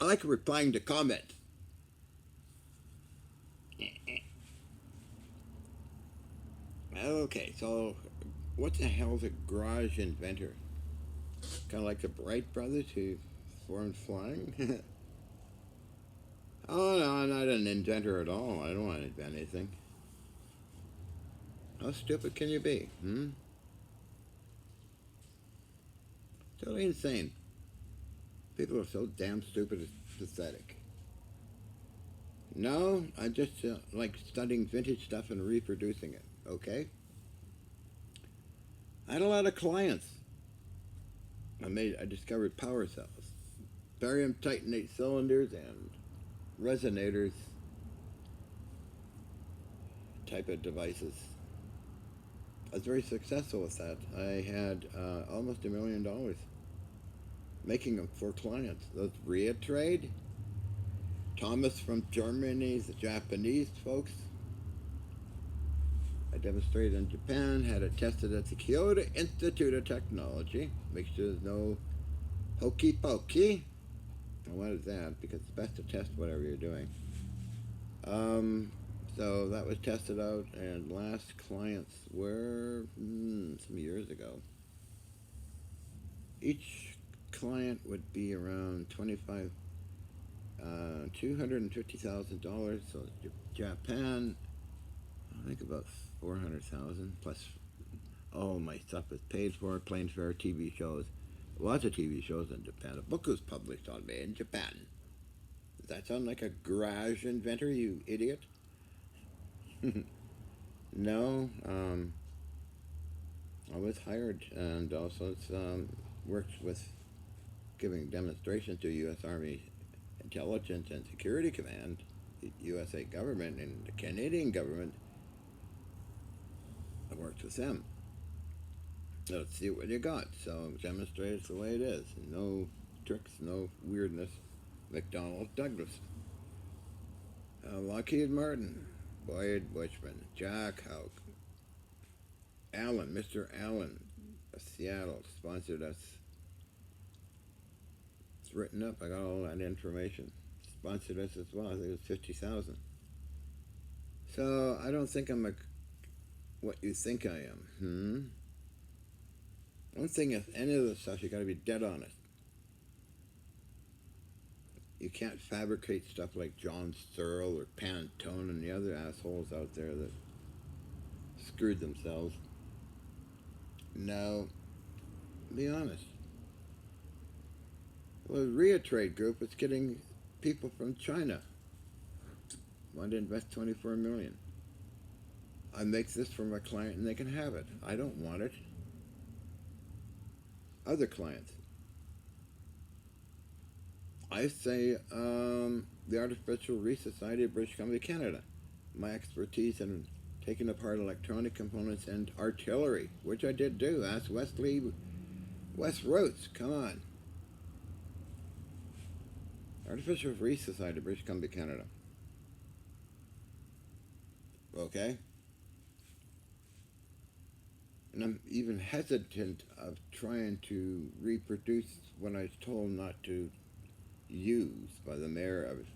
I like replying to comments. Okay, so what the hell's a garage inventor? Kind of like the Bright brothers who formed flying? Oh, no, I'm not an inventor at all. I don't want to invent anything. How stupid can you be? Hmm? Totally insane. People are so damn stupid, it's pathetic. No, I just like studying vintage stuff and reproducing it, okay? I had a lot of clients. I discovered power cells, barium titanate cylinders, and resonators type of devices. I was very successful with that. I had almost $1 million making them for clients. Those Ria Trade, Thomas from Germany, the Japanese folks. I demonstrated in Japan, had it tested at the Kyoto Institute of Technology. Make sure there's no hokey pokey. And what is that? Because it's best to test whatever you're doing. Um, so that was tested out, and last clients were some years ago. Each client would be around 25, $250,000. So Japan, I think about 400,000 plus all my stuff is paid for, plane fare, TV shows. Lots of TV shows in Japan. A book was published on me in Japan. Does that sound like a garage inventor, you idiot? No, I was hired and also worked with giving demonstrations to U.S. Army Intelligence and Security Command, the USA government, and the Canadian government. I worked with them. Let's see what you got. So demonstrate it's the way it is. No tricks, no weirdness. McDonnell Douglas, Lockheed Martin, Boyd Bushman, Jack Houck, Allen, Mr. Allen of Seattle sponsored us. It's written up. I got all that information. Sponsored us as well. I think it was 50,000. So I don't think I'm what you think I am. One thing, if any of this stuff, you got to be dead honest. You can't fabricate stuff like John Searle or Pantone and the other assholes out there that screwed themselves. No, be honest. Well, the Ria Trade Group is getting people from China. Want to invest 24 million. I make this for my client and they can have it. I don't want it. Other clients. I say the Artificial Reef Society of British Columbia, Canada. My expertise in taking apart electronic components and artillery, which I did do. Ask West Roads. Come on. Artificial Reef Society of British Columbia, Canada. Okay? And I'm even hesitant of trying to reproduce what I was told not to use by the mayor of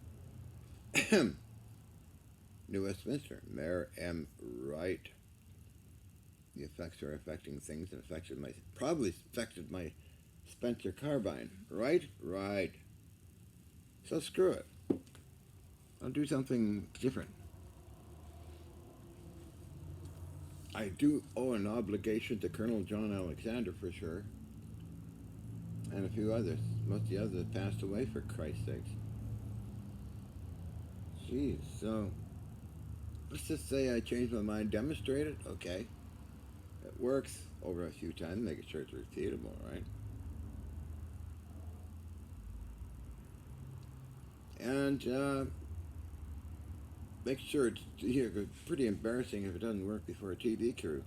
New Westminster, Mayor M. Wright. The effects are affecting things and probably affected my Spencer carbine. Right? Right. So screw it. I'll do something different. I do owe an obligation to Colonel John Alexander for sure, and a few others. Most of the others passed away, for Christ's sakes. Jeez, so let's just say I changed my mind, demonstrate it, okay. It works over a few times, making sure it's repeatable, right? And make sure it's pretty embarrassing if it doesn't work before a TV crew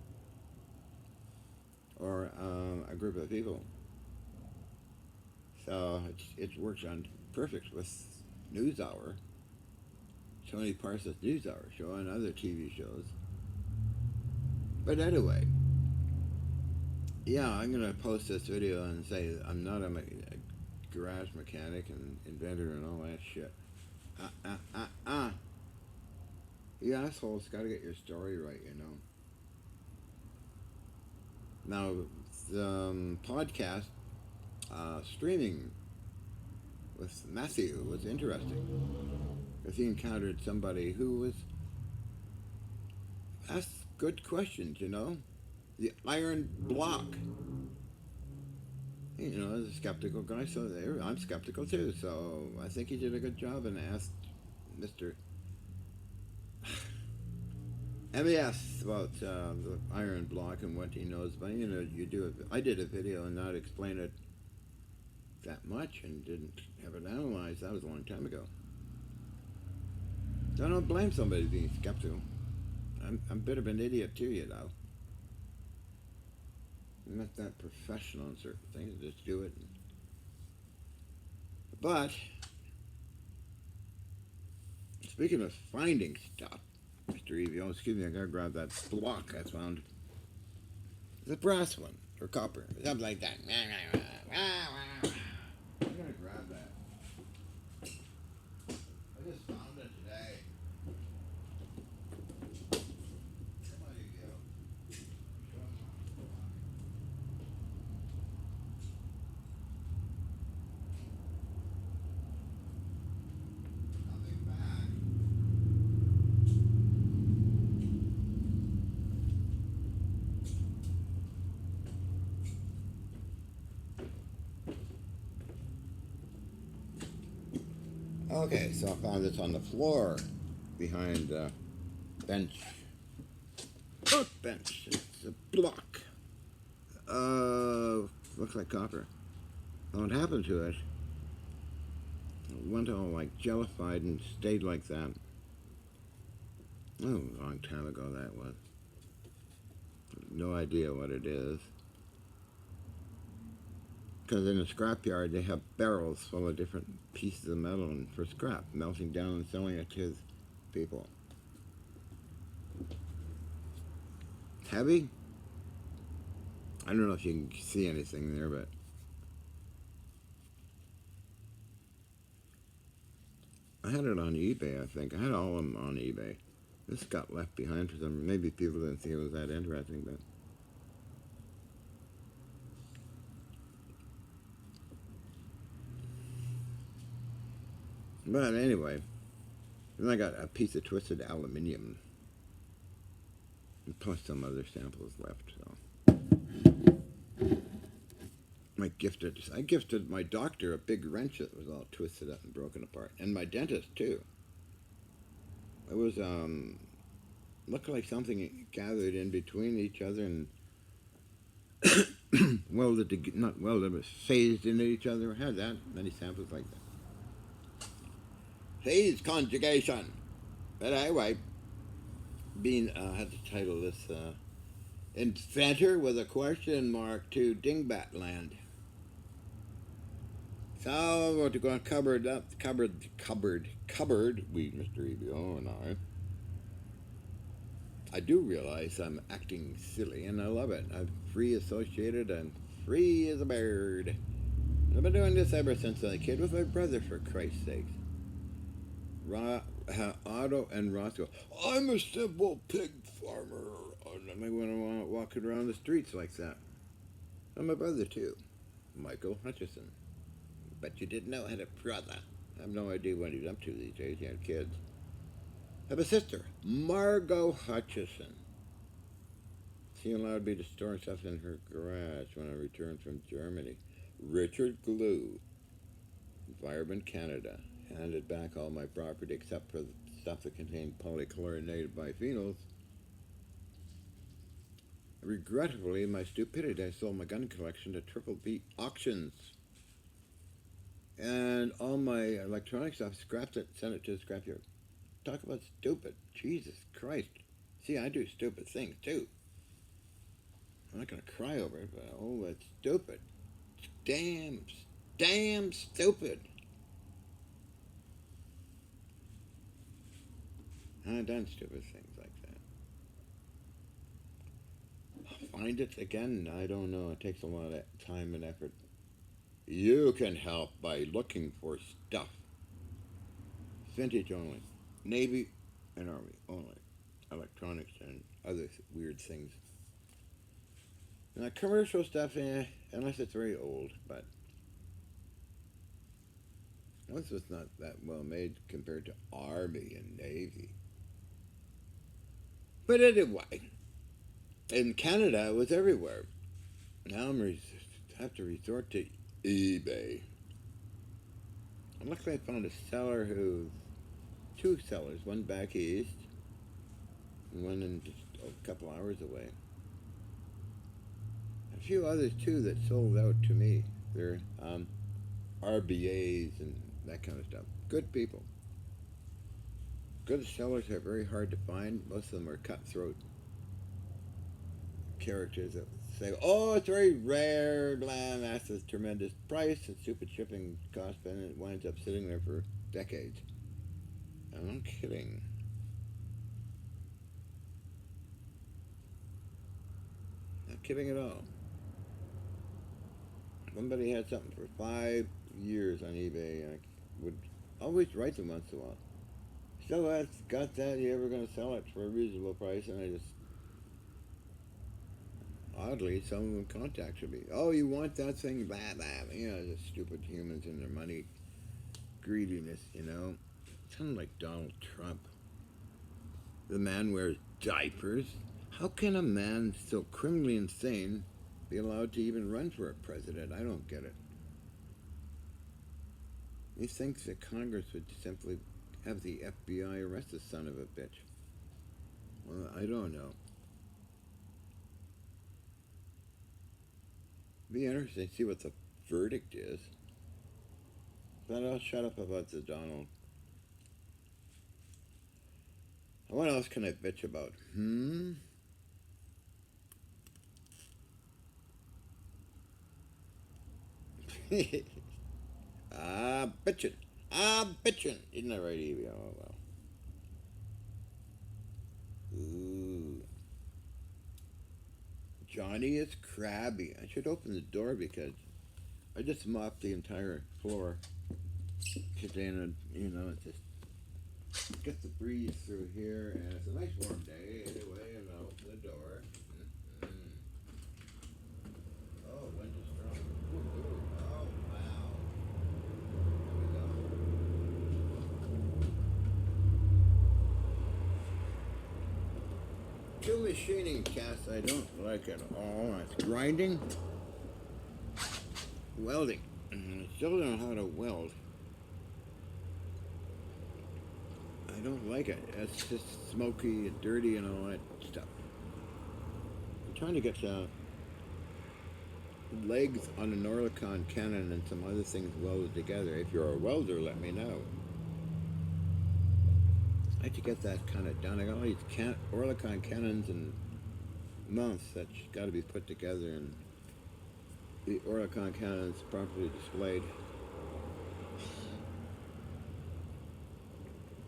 or a group of people. So it works on perfect with NewsHour, Tony Parsons NewsHour show, and other TV shows. But anyway, yeah, I'm gonna post this video and say I'm not a garage mechanic and inventor and all that shit. Uh, uh, uh, uh. You assholes got to get your story right, you know. Now, the podcast streaming with Matthew was interesting because he encountered somebody who was asked good questions, you know. The iron block. You know, as a skeptical guy, so there, I'm skeptical too. So I think he did a good job and asked Mr. MES about the iron block and what he knows. But you know, I did a video and not explain it that much and didn't have it analyzed. That was a long time ago. I don't blame somebody being skeptical. I'm a bit of an idiot too, you know. I'm not that professional in certain things. I just do it. But speaking of finding stuff, Mr. Evio, excuse me, I gotta grab that block I found. It's a brass one or copper, something like that. I'm gonna grab that. I just found it today. Come on, Evio. Show 'em the block. Nothing back. Okay, so I found this on the floor behind the bench. Bench. It's a block. Looks like copper. What happened to it? It went all like jellified and stayed like that. Oh, a long time ago that was. No idea what it is. Because in a scrapyard they have barrels full of different pieces of metal and for scrap, melting down and selling it to people. Heavy? I don't know if you can see anything there, but I had it on eBay, I think. I had all of them on eBay. This got left behind for some. Maybe people didn't think it was that interesting, but anyway. Then I got a piece of twisted aluminium, and plus some other samples left. So I gifted my doctor a big wrench that was all twisted up and broken apart, and my dentist too. It was looked like something gathered in between each other and not welded, but phased into each other. I had that many samples like that. Phase conjugation. But anyway, being had to title this "Inventor with a question mark to Dingbat Land." So we're going cupboard, we, Mr. Ebio and I do realize I'm acting silly, and I love it. I'm free associated and free as a bird. I've been doing this ever since I was a kid with my brother, for Christ's sakes. Otto and Roscoe. I'm a simple pig farmer. And I went around walking around the streets like that. I'm my brother, too. Michael Hutchison. Bet you didn't know I had a brother. I have no idea what he's up to these days. He had kids. I have a sister, Margot Hutchison. She allowed me to store stuff in her garage when I returned from Germany. Richard Glue, Environment Canada, handed back all my property except for the stuff that contained polychlorinated biphenyls. Regretfully, in my stupidity, I sold my gun collection to Triple B Auctions. And all my electronic stuff, scrapped it, sent it to the scrapyard. Talk about stupid. Jesus Christ. See, I do stupid things too. I'm not going to cry over it, but oh, that's stupid. Damn stupid. I've done stupid things like that. Find it again? I don't know. It takes a lot of time and effort. You can help by looking for stuff. Vintage only. Navy and Army only. Electronics and other weird things. Now, commercial stuff, unless it's very old, but most of it's not that well made compared to Army and Navy. But anyway, in Canada, it was everywhere. Now have to resort to eBay. And luckily, I found a seller who, two sellers, one back east, and one in just a couple hours away. A few others too that sold out to me. They're RBAs and that kind of stuff. Good people. Good sellers are very hard to find. Most of them are cutthroat characters that say, "Oh, it's very rare," blah, that's a tremendous price and stupid shipping cost, and it winds up sitting there for decades. I'm not kidding. Not kidding at all. Somebody had something for 5 years on eBay, and I would always write them once in a while. Still got that? You ever going to sell it for a reasonable price? And I just, oddly, some of them contacted me. "Oh, you want that thing?" Blah, blah. You know, the stupid humans and their money greediness, you know. Kind of like Donald Trump. The man wears diapers. How can a man so criminally insane be allowed to even run for a president? I don't get it. He thinks that Congress would simply have the FBI arrest the son of a bitch. Well, I don't know. Be interesting to see what the verdict is. But I'll shut up about the Donald. What else can I bitch about? Bitchin'. Bitchin'. Isn't that right, Evie? Oh, well. Ooh. Johnny is crabby. I should open the door because I just mopped the entire floor. Today, you know, it's just get the breeze through here, and it's a nice warm day anyway, and I'll open the door. Mm-hmm. Oh, wind is strong. Ooh, oh, wow. Here we go. Two machining tasks I don't like at all. It's grinding, welding. I still don't know how to weld. I don't like it. It's just smoky and dirty and all that stuff. I'm trying to get legs on an Oerlikon cannon and some other things welded together. If you're a welder, let me know. I'd like to get that kind of done. I got all these Oerlikon cannons and mounts that's got to be put together, and the Oerlikon cannons properly displayed.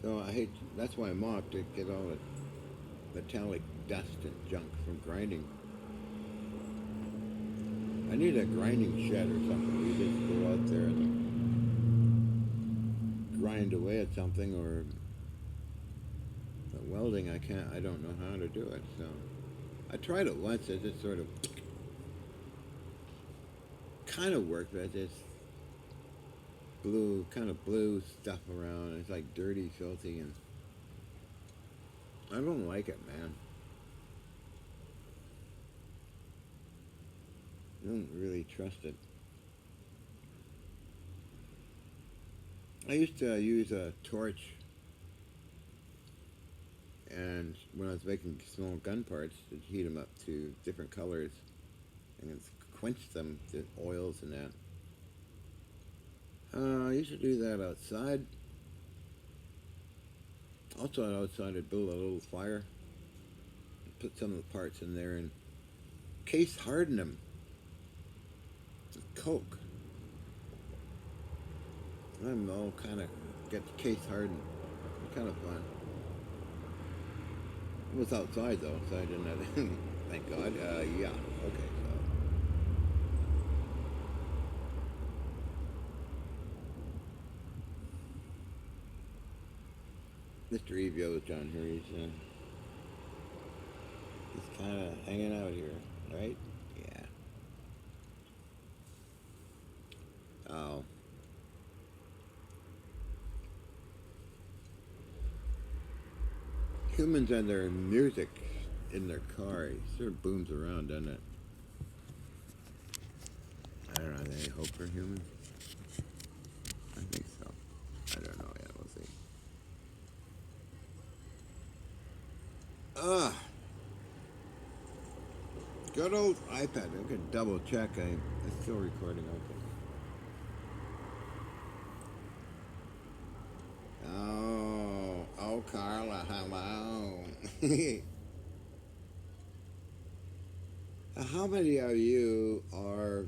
So I hate. That's why I mop to get all the metallic dust and junk from grinding. I need a grinding shed or something. We just go out there and grind away at something, or but welding. I can't. I don't know how to do it. So I tried it once. It just sort of kind of worked, but it just blew stuff around. It's like dirty, filthy, and I don't like it, man. I don't really trust it. I used to use a torch, and when I was making small gun parts, to heat them up to different colors and quench them, the oils and that. I used to do that outside. Also outside, I'd build a little fire, put some of the parts in there, and case harden them with coke. I'm all kind of get the case hardened. Kind of fun. It was outside though, so I didn't have thank God. Yeah. Okay. So Mr. Evio is down here. He's kind of hanging out here, right? Yeah. Oh, humans and their music in their car. It sort of booms around, doesn't it? I don't know. Any hope for humans? I think so. I don't know. Yeah, we'll see. Ah, good old iPad. I can double check. It's still recording. Okay. Oh, Carla, hello. How many of you are?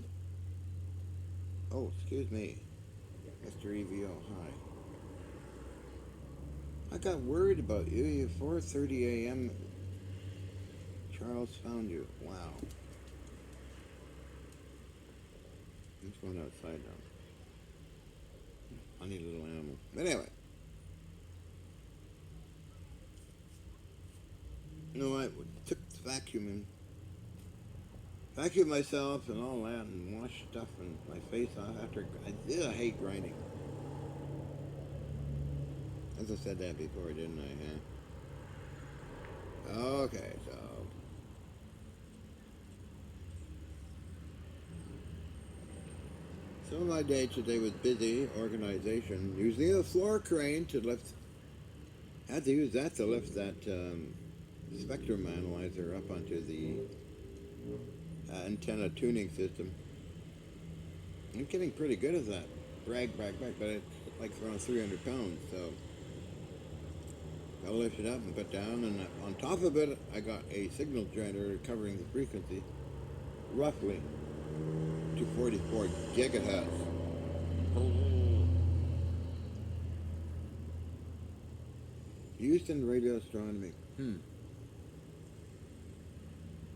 Oh, excuse me, Mr. EVO. Hi. I got worried about you. You 4:30 a.m. Charles found you. Wow. He's going outside now. Funny little animal. But anyway, you know what? Took the vacuum myself and all that, and wash stuff and my face off after. I hate grinding. As I said that before, didn't I? Huh? Okay, so some of my day today was busy organization, using a floor crane to lift. Had to use that to lift that spectrum analyzer up onto the antenna tuning system. I'm getting pretty good at that. Brag, but it's like around 300 pounds, so I lift it up and put down, and on top of it, I got a signal generator covering the frequency, roughly to 44 gigahertz. Houston radio astronomy.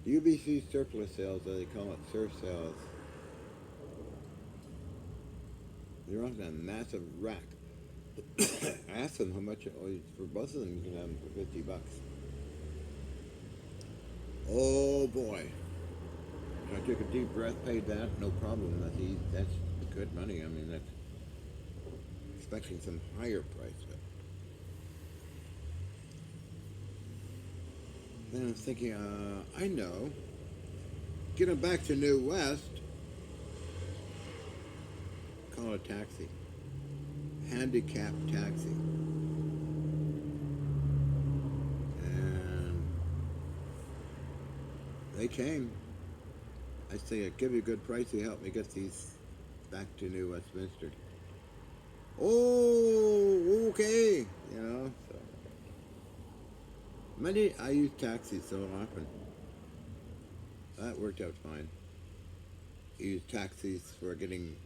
UBC surplus sales, as they call it, surf sales. They're on a massive rack. I asked them how much for both of them. You can have them for $50. Oh boy! So I took a deep breath, paid that, no problem. That's good money. I mean, that's expecting some higher price. But then I'm thinking, I know. Getting back to New West, call a taxi, handicap taxi, and they came. I say, I give you a good price. You help me get these back to New Westminster. Oh, okay. You know, so many I use taxis so often. That worked out fine. I use taxis for getting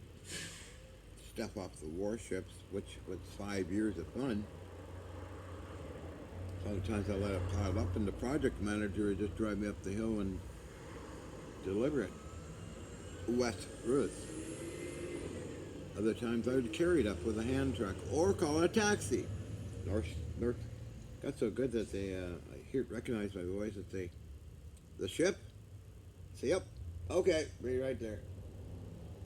stuff off the warships, which was 5 years of fun. Sometimes I let it pile up, and the project manager would just drive me up the hill and deliver it. West Ruth. Other times I would carry it up with a hand truck or call a taxi. North got so good that they recognize my voice and say, "The ship." Say, "Yep, okay, be right there."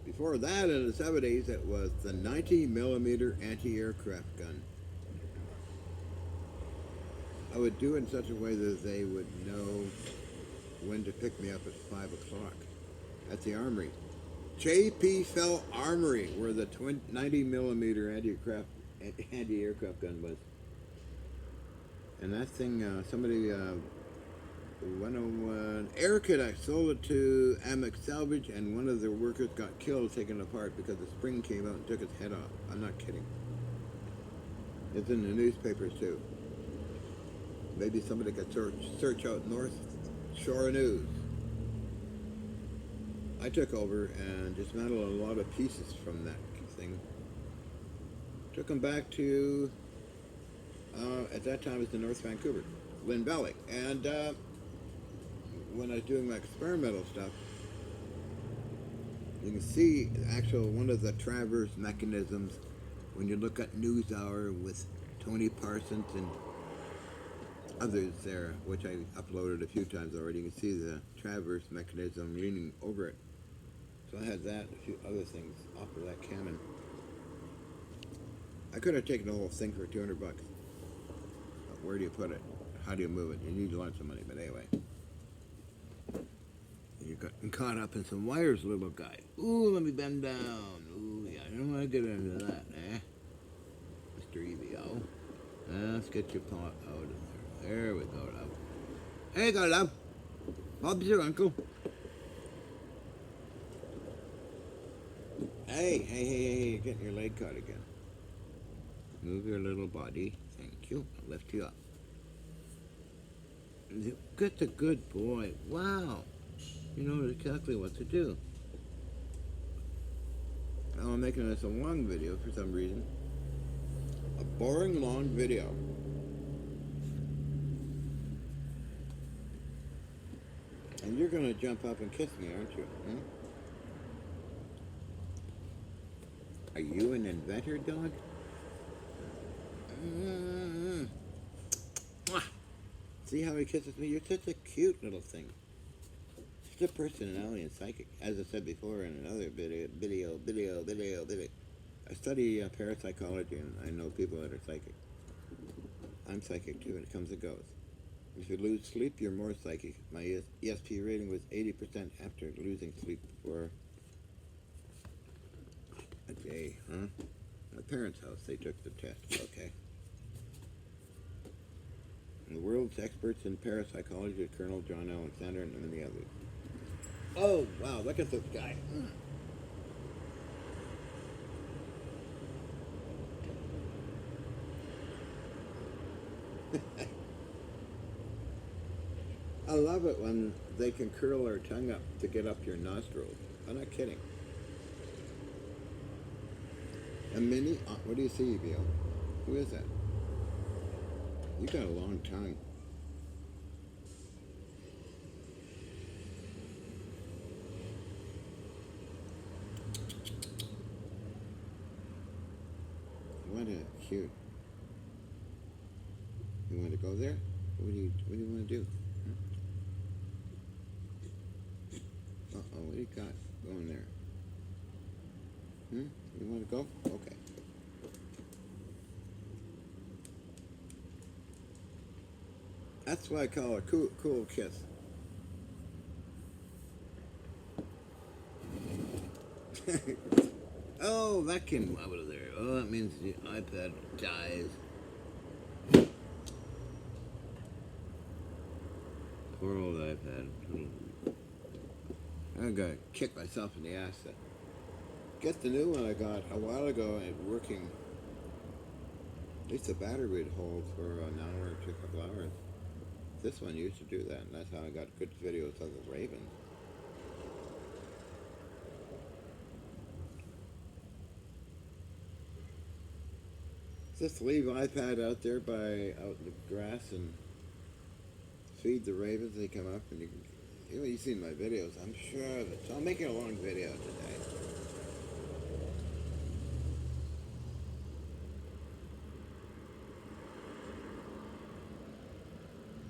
Before that, in the '70s, it was the 90 millimeter anti-aircraft gun. I would do it in such a way that they would know when to pick me up at 5 o'clock at the armory. J.P. Fell Armory, where the 90 millimeter anti-aircraft gun was. And that thing, somebody, 101 Air Cadet sold it to Amex Salvage, and one of their workers got killed taking it apart because the spring came out and took its head off. I'm not kidding. It's in the newspapers too. Maybe somebody could search out North Shore News. I took over and dismantled a lot of pieces from that thing. Took them back to, at that time it was in North Vancouver, Lynn Valley. And when I was doing my experimental stuff, you can see actual one of the traverse mechanisms when you look at NewsHour with Tony Parsons and others there, which I uploaded a few times already. You can see the traverse mechanism leaning over it. So I had that, a few other things off of that Canon. I could have taken the whole thing for $200. But where do you put it? How do you move it? You need lots of money, but anyway. You got caught up in some wires, little guy. Ooh, let me bend down. Ooh, yeah, I don't want to get into that, eh? Mr. EVO. Let's get your paw out of there. There we go, love. There you go, love. Bob's your uncle. Hey, you're getting your leg caught again. Move your little body. Thank you. I'll lift you up. Good to good boy. Wow. You know exactly what to do. Now I'm making this a long video for some reason. A boring long video. And you're gonna jump up and kiss me, aren't you? Hmm? Are you an inventor, dog? Mm-hmm. See how he kisses me? You're such a cute little thing. Such a personality and psychic. As I said before in another video. I study parapsychology, and I know people that are psychic. I'm psychic too, and it comes and goes. If you lose sleep, you're more psychic. My ESP rating was 80% after losing sleep for a day, huh? My parents' house, they took the test. Okay. And the world's experts in parapsychology, Colonel John Alexander, and many others. Oh, wow, look at this guy. I love it when they can curl their tongue up to get up your nostrils. I'm not kidding. A mini, what do you see, Bill? Who is that? You got a long tongue. What a cute. You want to go there? What do you want to do? Uh-oh, what do you got going there? You want to go? Okay. That's what I call a cool kiss. Oh, that came out of there. Oh, that means the iPad dies. Poor old iPad. I gotta kick myself in the ass. Get the new one I got a while ago and working. At least the battery would hold for an hour to a couple hours. This one used to do that, and that's how I got good videos of the Ravens. Just leave iPad out there out in the grass and feed the ravens. They come up and you've seen my videos, I'm sure of it. So I'm making a long video today.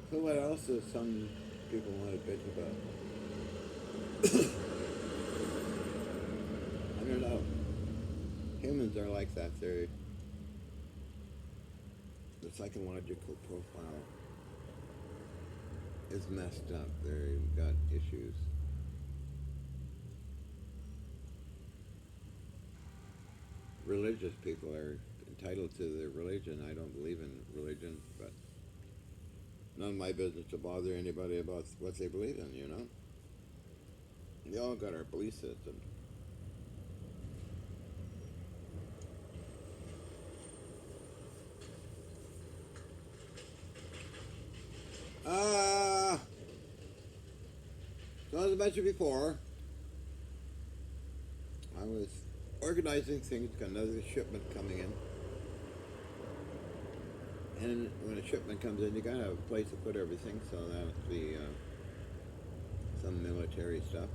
So what else does some people want to bitch about? I don't know. Humans are like that. The psychological profile is messed up. They've got issues. Religious people are entitled to their religion. I don't believe in religion, but none of my business to bother anybody about what they believe in, you know? We all got our belief system. So as I mentioned before, I was organizing things, got another shipment coming in. And when a shipment comes in, you gotta have a place to put everything, so that'll be some military stuff.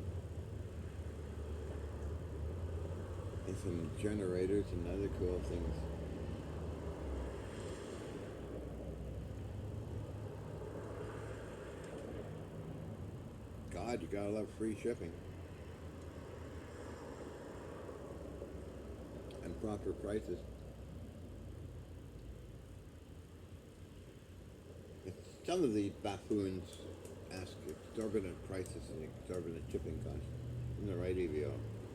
And some generators and other cool things. God, you gotta love free shipping and proper prices. Some of the buffoons ask exorbitant prices and exorbitant shipping costs. Isn't that right, EVO?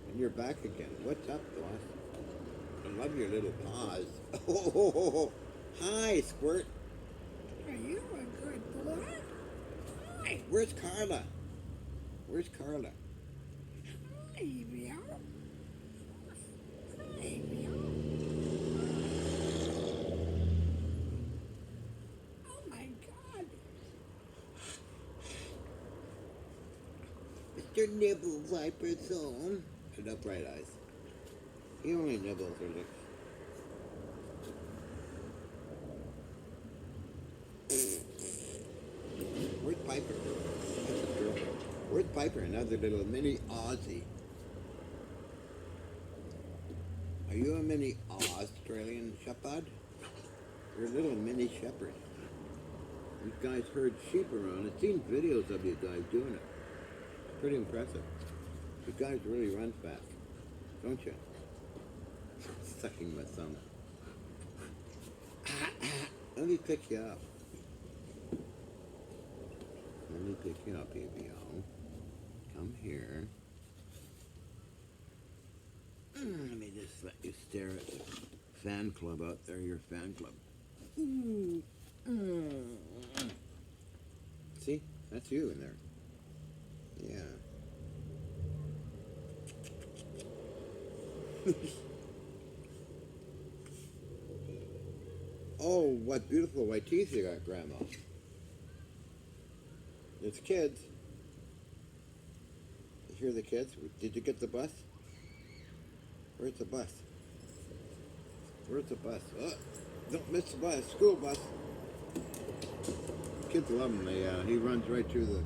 And you're back again. What's up, boss? I love your little paws. Oh, hi, Squirt. Are you a good boy? Hi. Where's Carla? Where's Carla? Hi, Bill. Hi, Bill. Oh my God. Mr. Nibble Viper's home. Shut up, Bright Eyes. He only nibbles her lips. Where's Piper? That's his girlfriend. Where's Piper? Another little mini Aussie. Are you a mini Australian shepherd? You're a little mini shepherd. These guys herd sheep around. I've seen videos of you guys doing it. It's pretty impressive. You guys really run fast, don't you? Sucking my thumb. Let me pick you up. Let me pick you up, ABO. Come here. Let me just let you stare at the fan club out there, your fan club. See? That's you in there. Yeah. Oh, what beautiful white teeth you got, Grandma. It's kids. You hear the kids? Did you get the bus? Where's the bus? Where's the bus? Oh, don't miss the bus. School bus. Kids love him. He runs right through the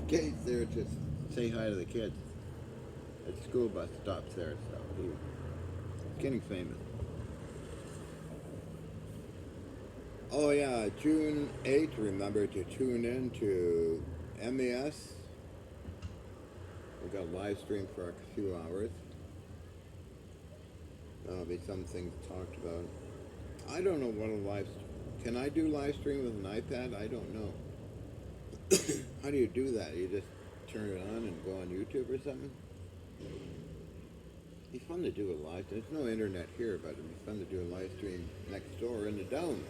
gate there to say hi to the kids. The school bus stops there, so he's getting famous. Oh yeah, June 8th, remember to tune in to MES. We've got a live stream for a few hours. That'll be some things talked about. I don't know what a live... Can I do live stream with an iPad? I don't know. How do you do that? You just turn it on and go on YouTube or something? It'd be fun to do a live... There's no internet here, but it'd be fun to do a live stream next door in the dome.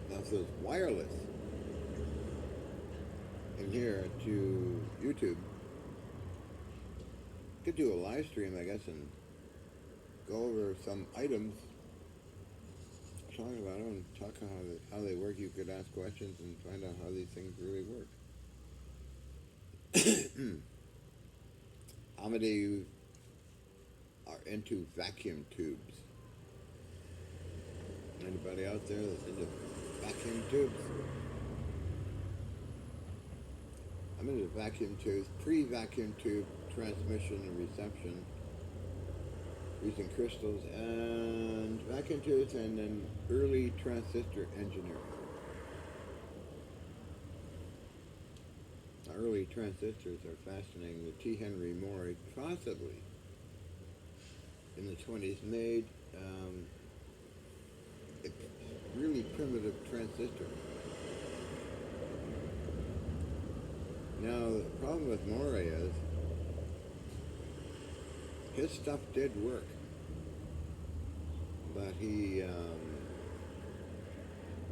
Now if it's wireless in here to YouTube, could do a live stream, I guess, and go over some items, talk about them, and talk how they work. You could ask questions and find out how these things really work. How many of you are into vacuum tubes? Anybody out there that's into vacuum tubes? I'm into vacuum tubes, pre-vacuum tube transmission and reception using crystals and vacuum tubes, and then early transistor engineering. Early transistors are fascinating. The T. Henry Moore possibly in the 20s made a really primitive transistor. Now the problem with Moore is his stuff did work, but he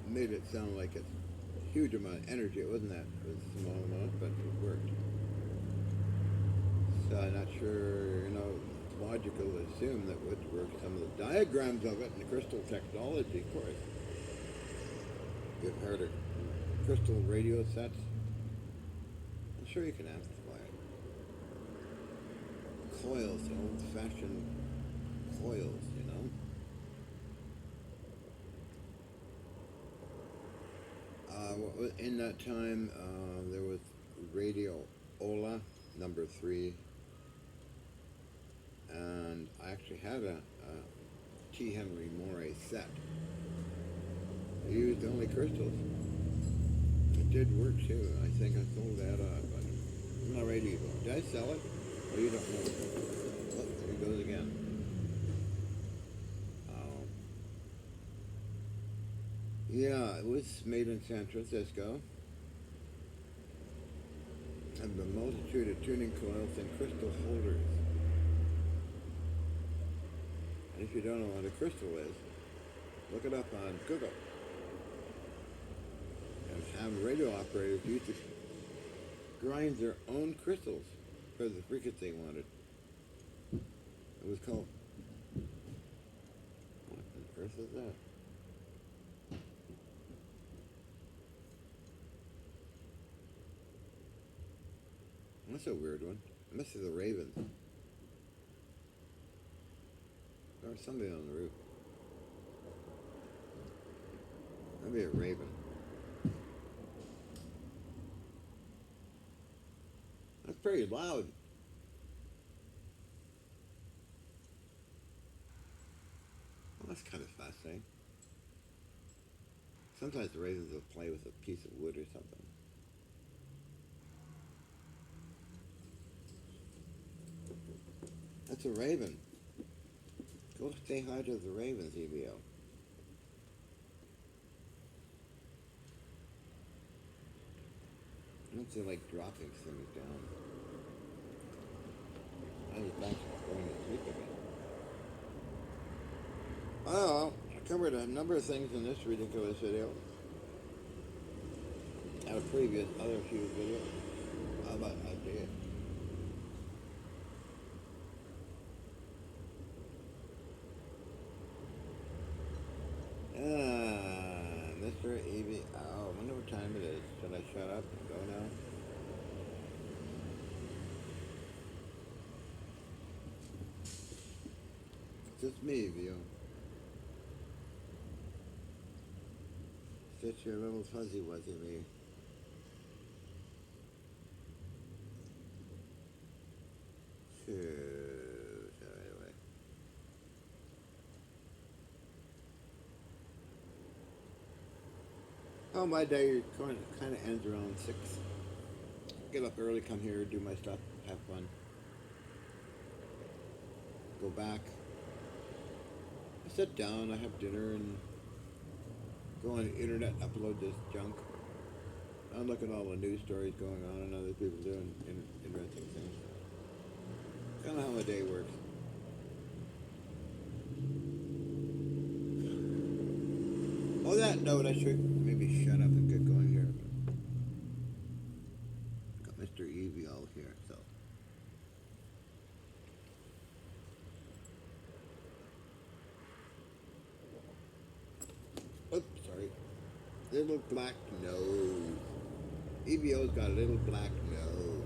made it sound like it's a huge amount of energy. It wasn't that. It was a small amount, but it worked. So I'm not sure, it's logical to assume that would work. Some of the diagrams of it and the crystal technology, of course. You've heard of crystal radio sets. I'm sure you can amplify it. Coils, old-fashioned coils, in that time, there was Radio Ola number 3, and I actually had a T. Henry Moore set. used only crystals. It did work too. I think I sold that off, but I'm not ready to go. Did I sell it? Oh, you don't know. Oh, there he goes again. Oh. Yeah, it was made in San Francisco. And a multitude of tuning coils and crystal holders. And if you don't know what a crystal is, look it up on Google. And have radio operators use to grind their own crystals for the frequency they wanted. It was called. What on earth is that? That's a weird one. It must be the ravens. There was somebody on the roof. Maybe a raven. That's pretty loud. Well, that's kind of fascinating. Sometimes the ravens will play with a piece of wood or something. That's a raven. Go say hi to the ravens, EBO. Don't they like dropping things down? I was back going to sleep again. Oh, I covered a number of things in this ridiculous video. And a previous other few videos. How about I did? Mr. EV. Oh, I wonder what time it is. Should I shut up and go now? It's just me, Vio. It's just your little fuzzy wuzzy me. So anyway. Oh, my day kind of ends around 6. Get up early, come here, do my stuff, have fun. Go back. I sit down, I have dinner, and go on the internet, upload this junk. I look at all the news stories going on and other people doing interesting things. Kind of how my day works. On that note, I should maybe shut up and get going here. Got Mr. EVO here, so. Oops, sorry. Little black nose. EVO's got a little black nose.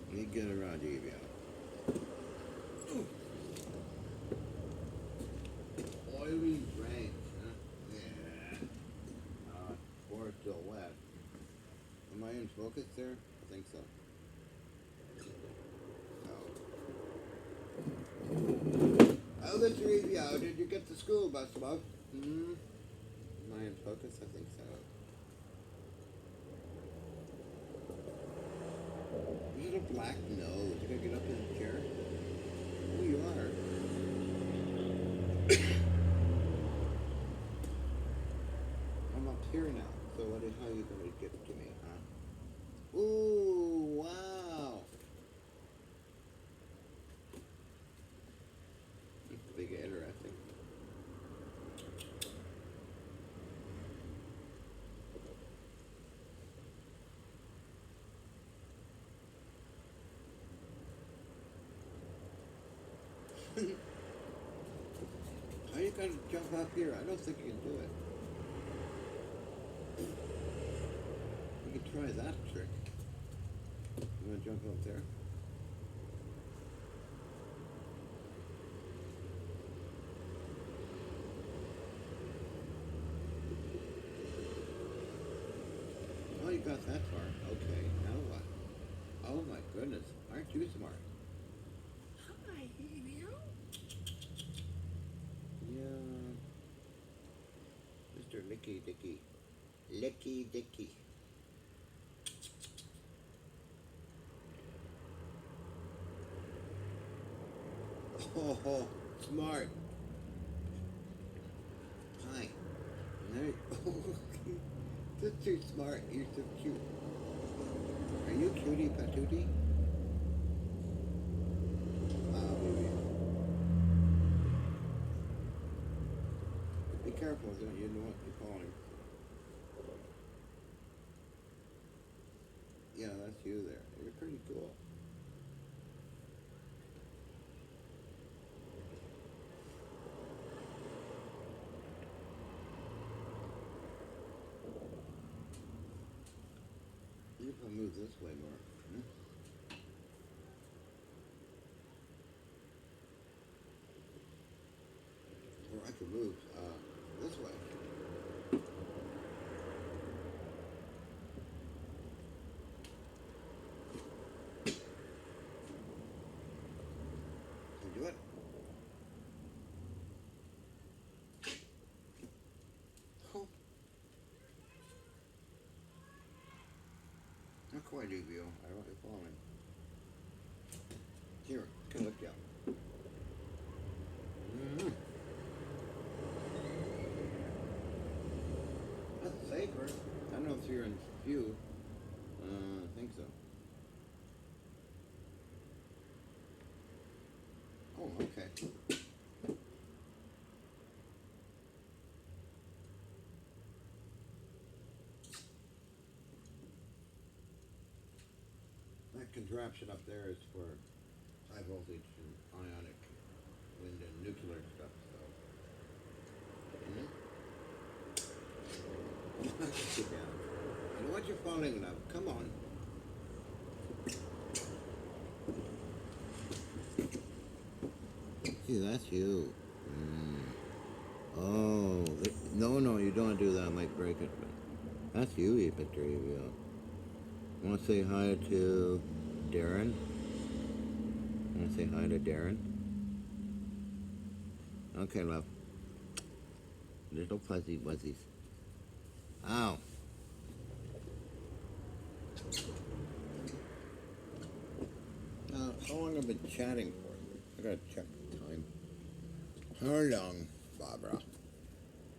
Let me get around EVO. Oily ranch, huh? Yeah. Or it's still wet. Am I in focus there? I think so. Oh, Mr. EVO, did you get the school bus, love? Hmm? Am I in focus? I think so. Little black nose. You gotta get up in the chair. Oh, you are. I'm up here now. So how are you gonna get to me, huh? Ooh, wow. That's big interesting. How are you gonna jump up here? I don't think you can do it. You can try that trick. You wanna jump up there? Oh, you got that far. Okay, now what? Oh my goodness, aren't you smart? Hi, Evil. Yeah, Mr. Licky Dicky. Licky Dicky. Oh, smart. Hi. There. Okay. That's too smart. You're so cute. Are you cutie patootie? Baby. Be careful, don't you know what you're calling? Yeah, that's you there. You're pretty cool. If I move this way more, hmm? Or I could move this way. Can you do it? Oh, not quite, Evio. I don't want you falling. Here, come look down. Mm-hmm. That's safer. I don't know if you're in view. I think so. Oh, okay. That contraption up there is for high voltage and ionic wind and nuclear stuff. So, sit down. I don't want you falling enough. Come on. See, that's you. Oh, no, no, you don't do that. I might break it. But that's you, Victor Evio. Want to say hi to Darren? Want to say hi to Darren? Okay, love. Little fuzzy wuzzies. Ow. How long have I been chatting for? I gotta check the time. How long, Barbara?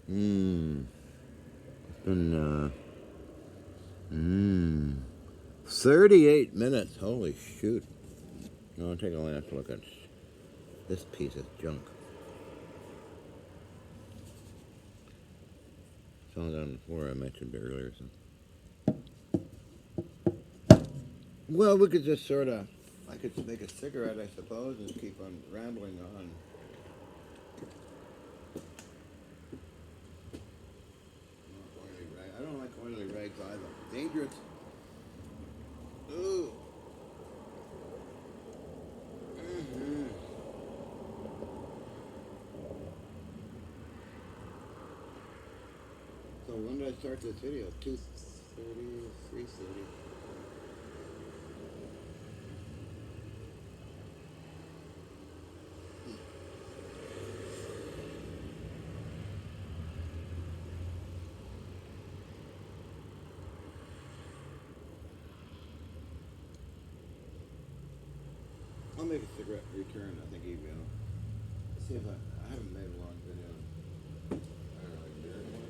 It's been, 38 minutes. Holy shoot. I'll take a last look at this piece of junk. It's all down the floor I mentioned earlier. So. Well, we could just sort of, I could make a cigarette, I suppose, and keep on rambling on. I don't like oily rags either. Dangerous. Ooh. Mm-hmm. So when did I start this video? 2:30, 3:30. I'll make a cigarette return, I think, email. See if I haven't made a long video. I don't know, like there one.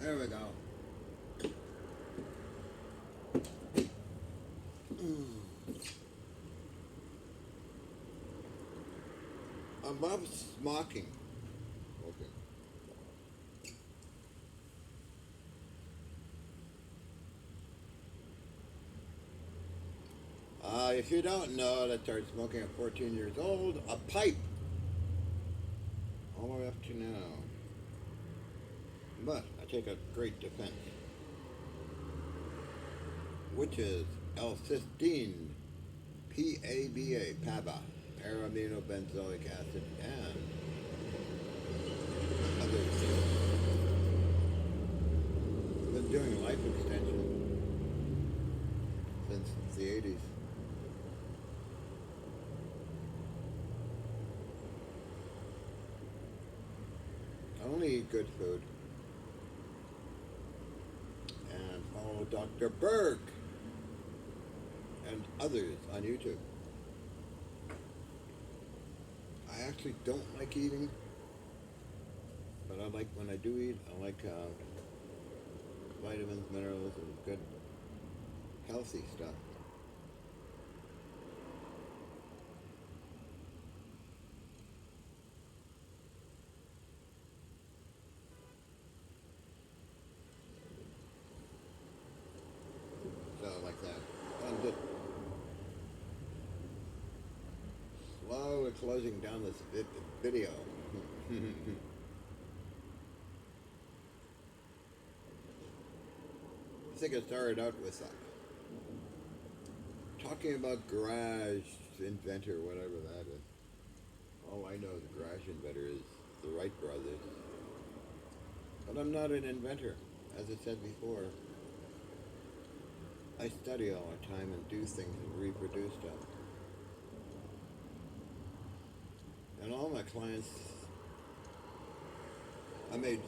There we go. Above smoking. Okay. If you don't know, that started smoking at 14 years old, a pipe, all the way up to now. But I take a great defense, which is L-cysteine, PABA, PABA, para-aminobenzoic acid, and other things. I've been doing life extension since the 80s. I only eat good food and follow Dr. Berg and others on YouTube. I actually don't like eating, but I like when I do eat, I like vitamins, minerals, and good healthy stuff. So like that. I'm just slowly closing down this video. I think I started out with talking about garage inventor, whatever that is. All I know the garage inventor is the Wright brothers. But I'm not an inventor. As I said before, I study all the time and do things and reproduce stuff. And all my clients I made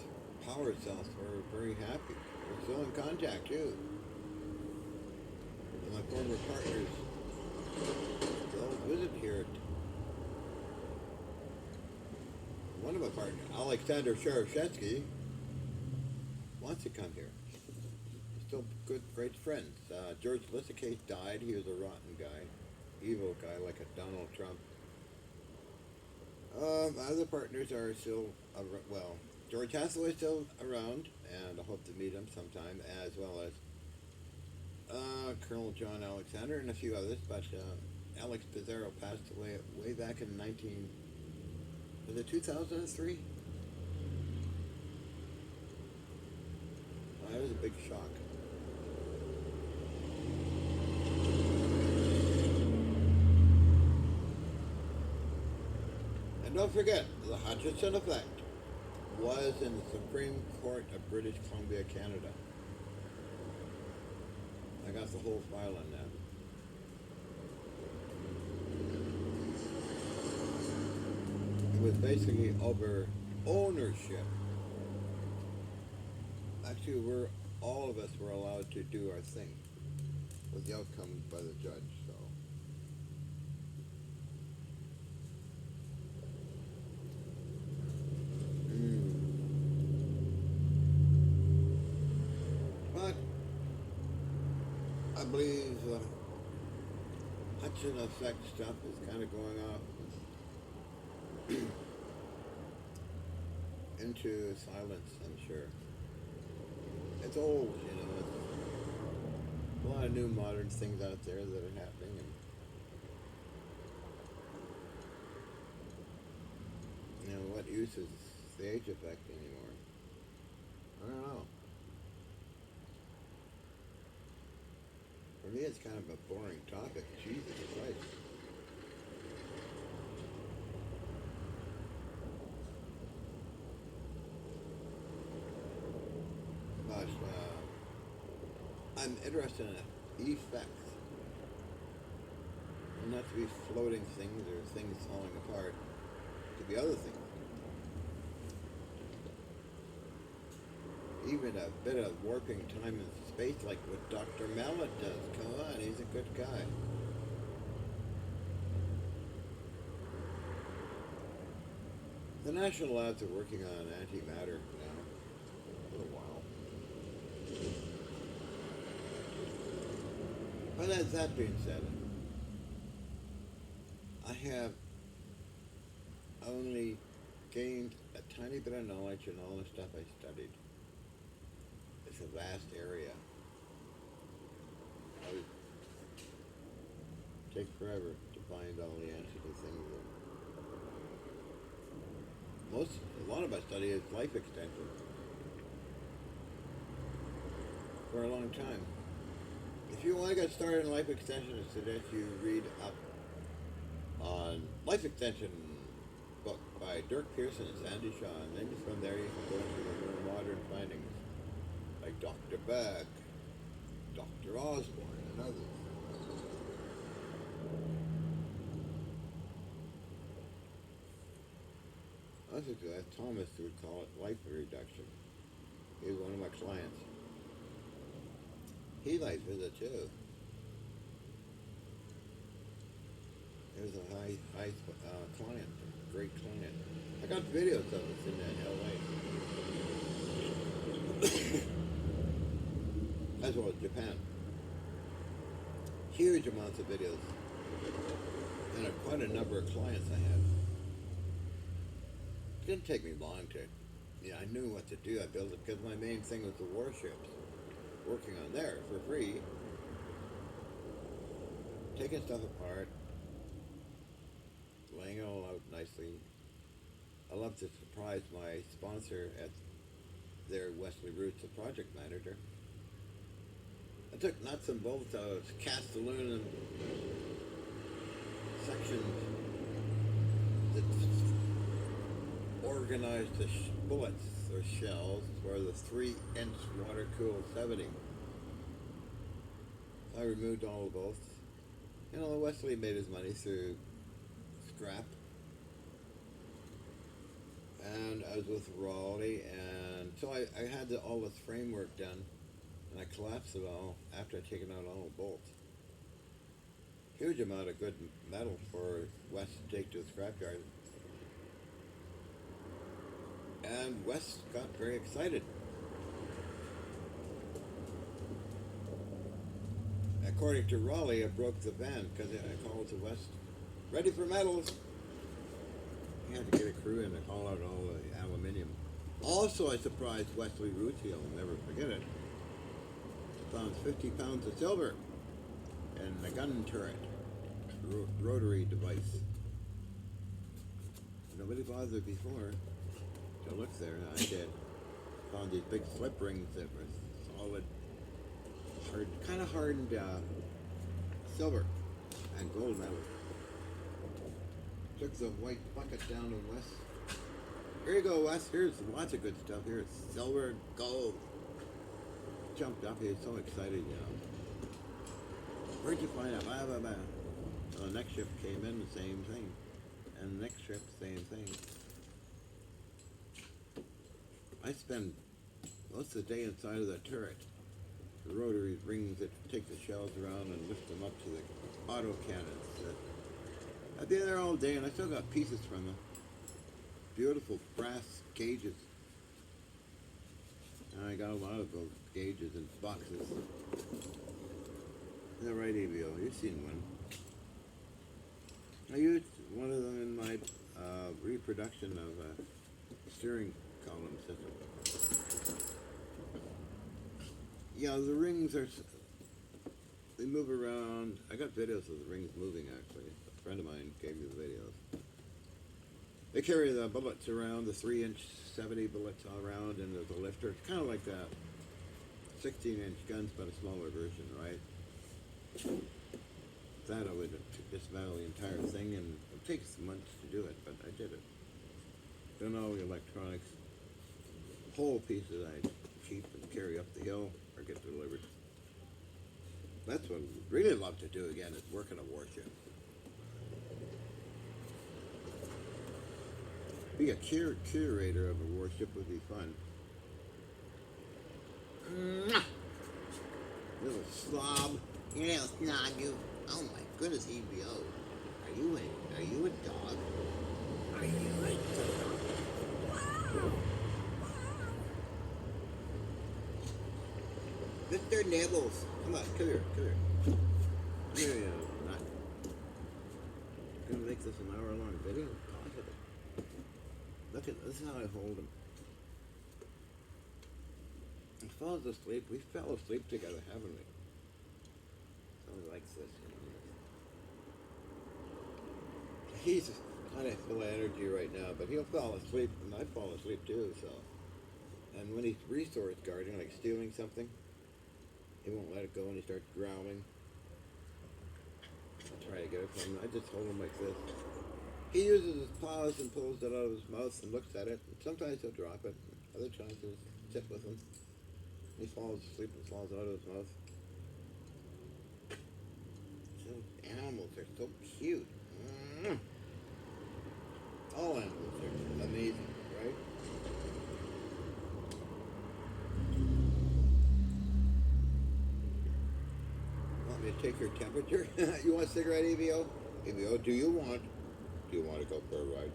power cells were very happy. We're still in contact too. And my former partners still visit here. One of my partners, Alexander Sharashensky, wants to come here. Still good, great friends. George Lissacase died. He was a rotten guy, evil guy like a Donald Trump. Other partners are still, well, George Hathaway is still around, and I hope to meet him sometime, as well as Colonel John Alexander and a few others. But Alex Pizarro passed away way back in was it 2003? That was a big shock. And don't forget, the Hutchinson effect was in the Supreme Court of British Columbia, Canada. I got the whole file on that. It was basically over ownership. Actually, all of us were allowed to do our thing with the outcome by the judge, so. But I believe Hudson effect stuff is kind of going off into silence, I'm sure. It's old, it's a lot of new modern things out there that are happening, and what use is the age effect anymore? I don't know. For me, it's kind of a boring topic. Jesus Christ. But I'm interested in effects. And not to be floating things or things falling apart. To be other things. Even a bit of warping time and space like what Dr. Mallet does. Come on, he's a good guy. The national labs are working on antimatter now. For a while. But as that being said, I have only gained a tiny bit of knowledge in all the stuff I studied. It's a vast area. I would take forever to find all the answers to things. A lot of my study is life extension. For a long time. If you want to get started in life extension, I suggest you read up on Life Extension book by Dirk Pearson and Sandy Shaw, and then from there you can go into the more modern findings, like Dr. Beck, Dr. Osborne, and others. I think that Thomas would call it life reduction. He was one of my clients. He likes it too. He was a high client, a great client. I got videos of us in LA. As well as Japan. Huge amounts of videos. And quite a number of clients I had. It didn't take me long to, I knew what to do. I built it because my main thing was the warships. Working on there for free. Taking stuff apart. Laying it all out nicely. I love to surprise my sponsor at their Wesley Roots, the project manager. I took nuts and bolts out of cast aluminum sections that organized the bullets or shells for the 3-inch water-cooled 70. I removed all the bolts. Wesley made his money through scrap. And I was with Raleigh, and so I had all this framework done, and I collapsed it all after I'd taken out all the bolts. Huge amount of good metal for Wes to take to the scrapyard. And Wes got very excited. According to Raleigh, I broke the van because I called to Wes, ready for metals. He had to get a crew in to haul out all the aluminium. Also, I surprised Wesley Roots, I'll never forget it. I found 50 pounds of silver in a gun turret, rotary device. Nobody bothered before to look there, and I did. Found these big slip rings that were solid, kind of hardened silver and gold metal. Took the white bucket down to Wes. Here you go, Wes. Here's lots of good stuff. Here's silver, gold. Jumped up. He was so excited, Where'd you find it? Blah, blah, blah. So the next ship came in, the same thing. And the next ship, same thing. I spend most of the day inside of the turret. The rotary rings that take the shells around and lift them up to the auto cannons. I'd be there all day, and I still got pieces from them. Beautiful brass gauges. And I got a lot of those gauges in boxes. The right AVO, you've seen one. I used one of them in my reproduction of a steering column system. The rings they move around. I got videos of the rings moving, actually. A friend of mine gave me the videos. They carry the bullets around, the 3-inch 70 bullets all around, and there's a lifter. It's kind of like a 16-inch guns, but a smaller version, right? That I would dismantle the entire thing, and it takes months to do it, but I did it. Done all the electronics. Whole pieces I keep and carry up the hill or get delivered. That's what I'd really love to do again, is work on a warship. Be a curator of a warship would be fun. Mwah! Little slob. You little snog, you. Oh my goodness, EBO. Are you a dog? Are you a dog? Wow! Mr. Nibbles. Come on, come here. make this an hour-long video? Possible. Look at this is how I hold him. He falls asleep. We fell asleep together, haven't we? So he likes this. He's kind of full of energy right now, but he'll fall asleep, and I fall asleep too. So, and when he's resource guarding, like stealing something, he won't let it go, and he starts growling. I'll try to get it from him. I just hold him like this. He uses his paws and pulls it out of his mouth and looks at it. Sometimes he'll drop it. Other times he'll sit with him. He falls asleep and falls out of his mouth. So animals are so cute. All animals are amazing, right? Want me to take your temperature? You want a cigarette, EVO? EVO, do you want to go for a ride?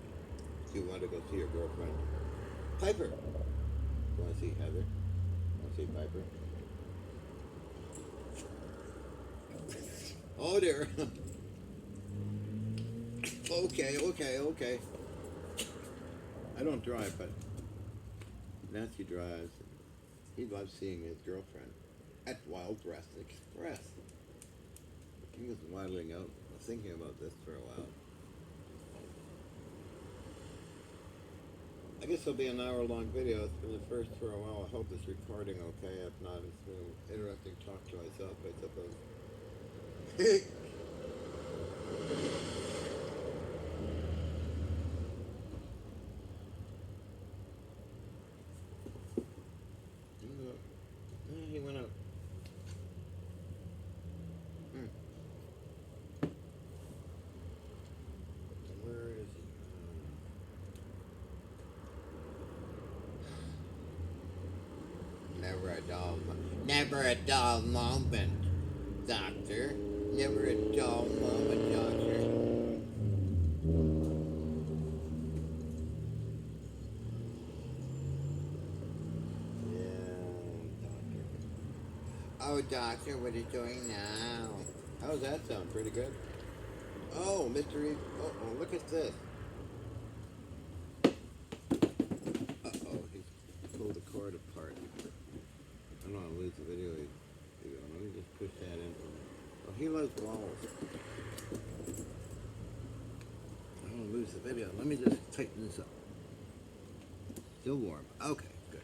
Do you want to go see your girlfriend? Piper! You want to see Heather? Want to see Piper? Oh dear. Okay. I don't drive, but Nancy drives. He loves seeing his girlfriend at Wild West Express. He was waddling out, thinking about this for a while. I guess it'll be an hour-long video. It's been the first for a while. I hope it's recording okay. If not, it's been interesting talk to myself, I suppose. He went out. Where is he? Never a dull moment, Doctor. Never a dull moment, Doctor. Oh, Doctor, what are you doing now? How's that sound? Pretty good? Oh, Mr. E. Uh-oh, look at this. Uh-oh, he pulled the cord apart. I don't want to lose the video. Let me just push that in. Oh, he loves balls. I don't want to lose the video. Let me just tighten this up. Still warm. Okay, good.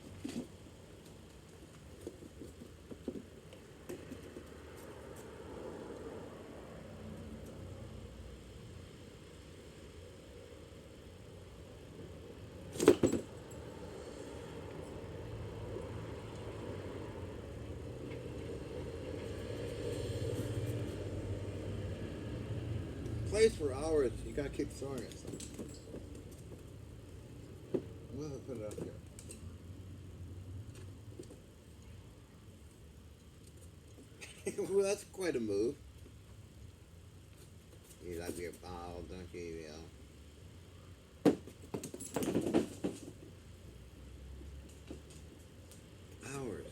Plays for hours. You gotta keep throwing it. So. We'll have to put it up here. Well, that's quite a move. You love your ball, don't you, Will? Hours.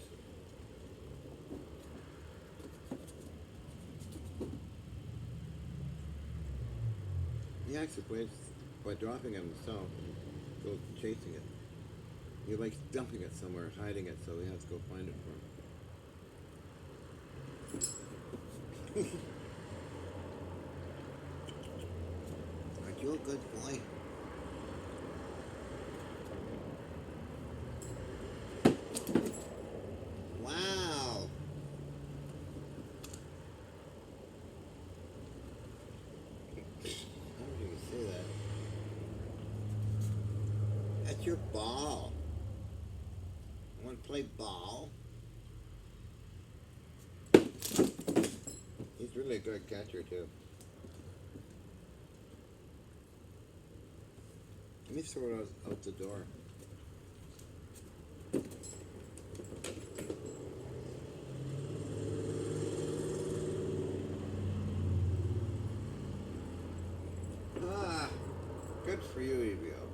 He actually plays by dropping it himself and goes chasing it. He likes dumping it somewhere, hiding it, so we have to go find it for him. Aren't you a good boy? Wow! How do you say that? That's your ball. You want to play ball? He's really a good catcher, too. Let me throw it out the door. Ah, good for you, EVO.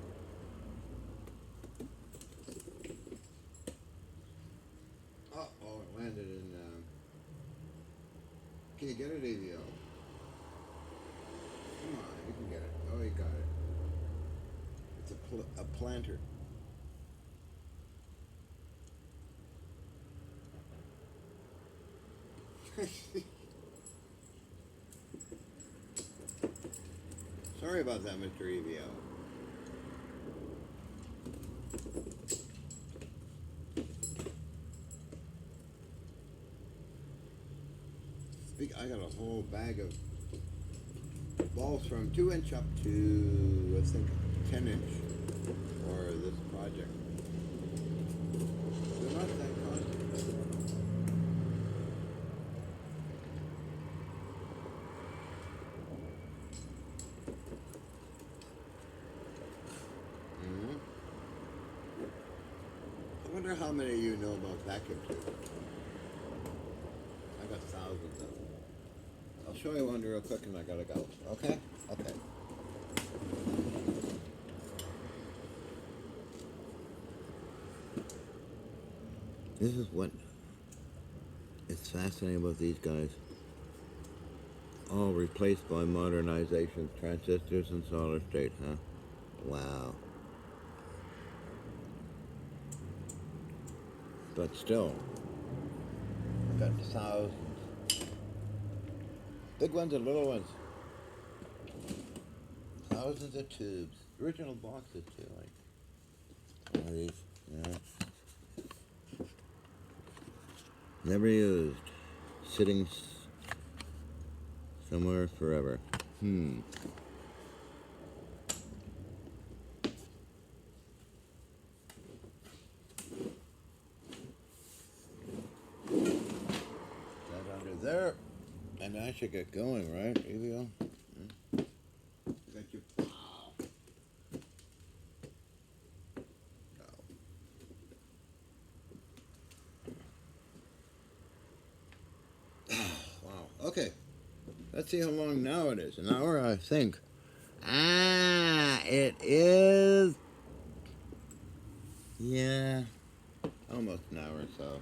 Uh-oh, it landed in, can you get it, EVO? Come on, you can get it. Oh, you got it. It's a planter. Sorry about that, Mr. EVO. I got a whole bag of balls from 2-inch up to, I think, 10-inch for this project. They're not that costly. Mm-hmm. I wonder how many of you know about vacuum tubes. I got thousands of them. I'll show you one real quick and I gotta go. Okay? Okay. This is what is fascinating about these guys. All replaced by modernizations, transistors, and solid state, huh? Wow. But still, I've got thousands. Big ones and little ones. Thousands of tubes. Original boxes too, like all these, yeah. Never used. Sitting somewhere forever. That under there. And I should get going, right, Evio? Got your wow. Okay. Let's see how long now it is. An hour, I think. Ah, it is. Yeah. Almost an hour or so.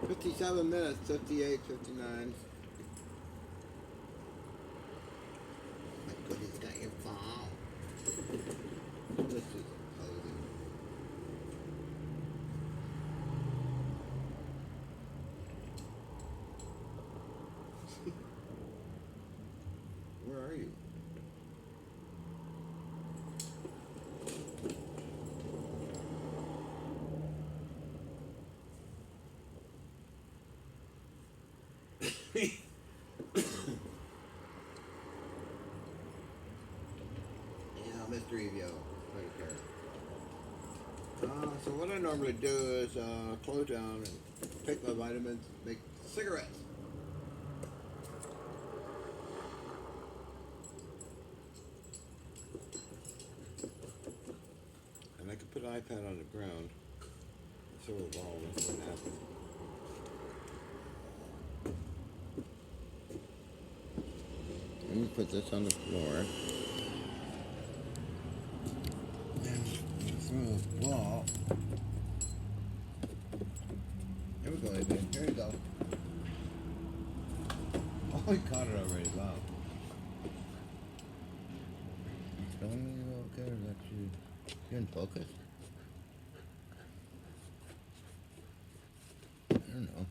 57 minutes, 58, 59. My goodness, got your phone. This is posing. Where are you? Yeah, Mr. Evio, right here. So what I normally do is close down and take my vitamins, make cigarettes. And I can put an iPad on the ground. So will all this what happens. Let me put this on the floor. And throw a ball. Here we go, Adrian. Here you go. Oh, we caught it already. Wow. It's filming you okay, or is that you? You're in focus? I don't know.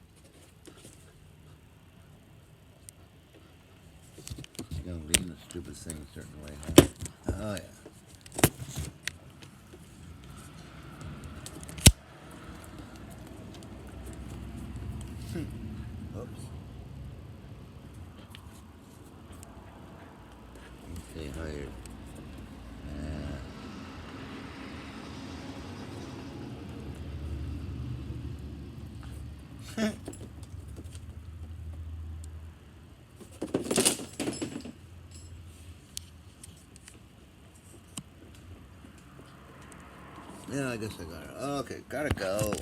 You're gonna lean the stupid thing a certain way, huh? Oh, yeah. Oops. Let's see how you're. Yeah, I guess I got it. Okay, gotta go.